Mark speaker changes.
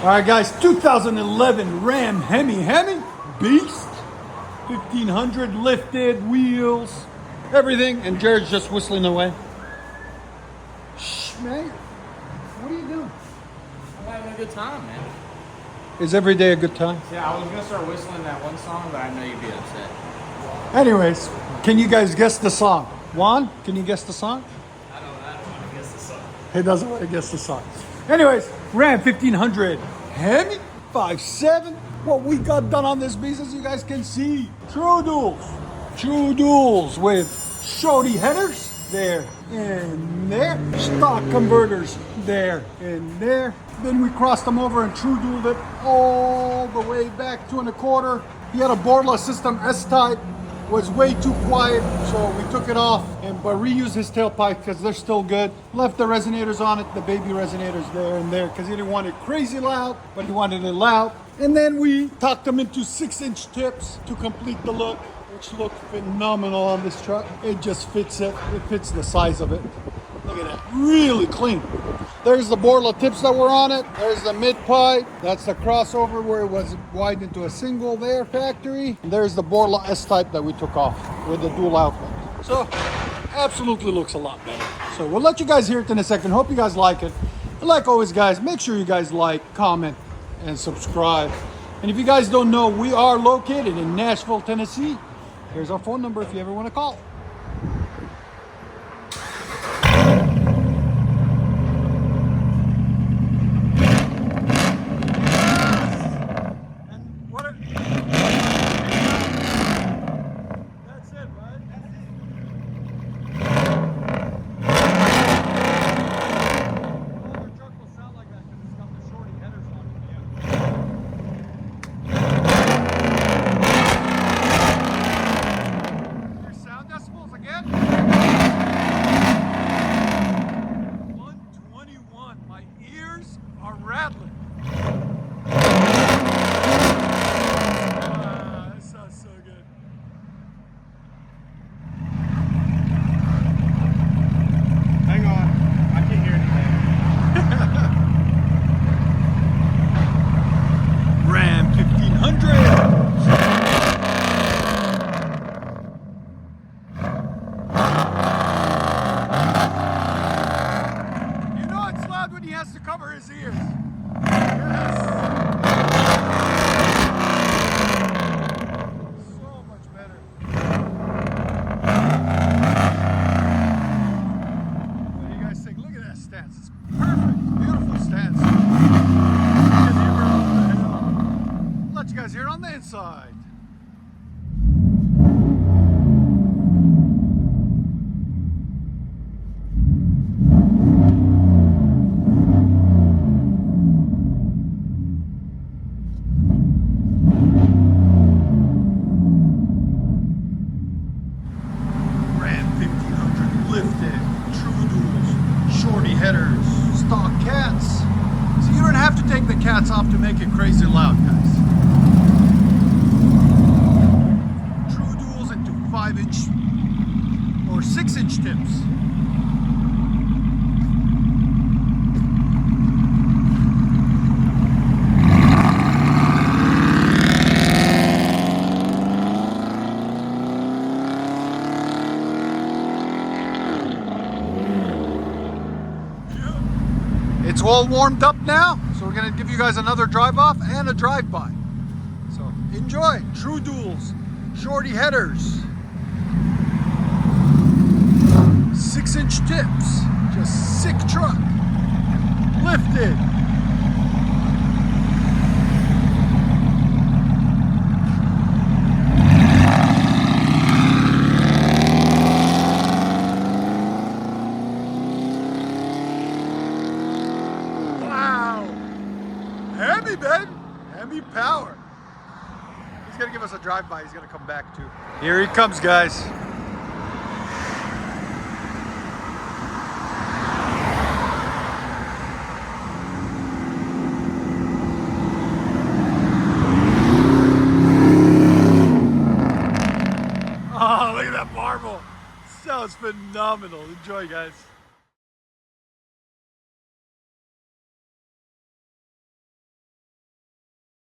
Speaker 1: All right, guys, 2011 Ram HEMI Beast, 1500 lifted wheels, everything, and Jared's just whistling away. Shh, mate, what are you doing?
Speaker 2: I'm having a good time, man.
Speaker 1: Is every day a good time?
Speaker 2: Yeah, I was gonna start whistling that one song, but I know you'd be upset.
Speaker 1: Anyways, can you guys guess the song? Juan, can you guess the song?
Speaker 2: I don't want to guess the song.
Speaker 1: He doesn't want to guess the song. Anyways, Ram 1500 HEMI 5.7. What we got done on this beast, as you guys can see, true duals with shorty headers there and there, stock converters there and there. Then we crossed them over and true dualed it all the way back 2 1/4. He had a borderless system S-type, was way too quiet, so we took it off but reused his tailpipe because they're still good. Left the resonators on it, the baby resonators there and there, because he didn't want it crazy loud, but he wanted it loud. And then we tucked them into 6-inch tips to complete the look, which look phenomenal on this truck. It just fits it. It fits the size of it. Look at that, really clean. There's the Borla tips that were on it. There's the mid pipe. That's the crossover where it was widened into a single there, factory. And there's the Borla S-type that we took off with the dual outlet. So, absolutely looks a lot better. So we'll let you guys hear it in a second. Hope you guys like it. And like always, guys, make sure you guys like, comment, and subscribe. And if you guys don't know, we are located in Nashville, Tennessee. Here's our phone number if you ever want to call. Rattling. That sounds so good.
Speaker 2: Hang on, I can't hear anything.
Speaker 1: Ram 1500. You know it's loud when he has to cover his ears. It's perfect, beautiful stance. Let you guys hear it on the inside. Ram 1500 lifted, true duals, shorty headers, stock cats. So you don't have to take the cats off to make it crazy loud, guys. True duals into 5-inch or 6-inch tips. It's all warmed up now, so we're gonna give you guys another drive off and a drive by. So enjoy. True duals, shorty headers, 6-inch tips, just sick truck, lifted. HEMI, man. HEMI power. He's gonna give us a drive-by. He's gonna come back too. Here he comes, guys. Oh, look at that marble. Sounds phenomenal. Enjoy, guys.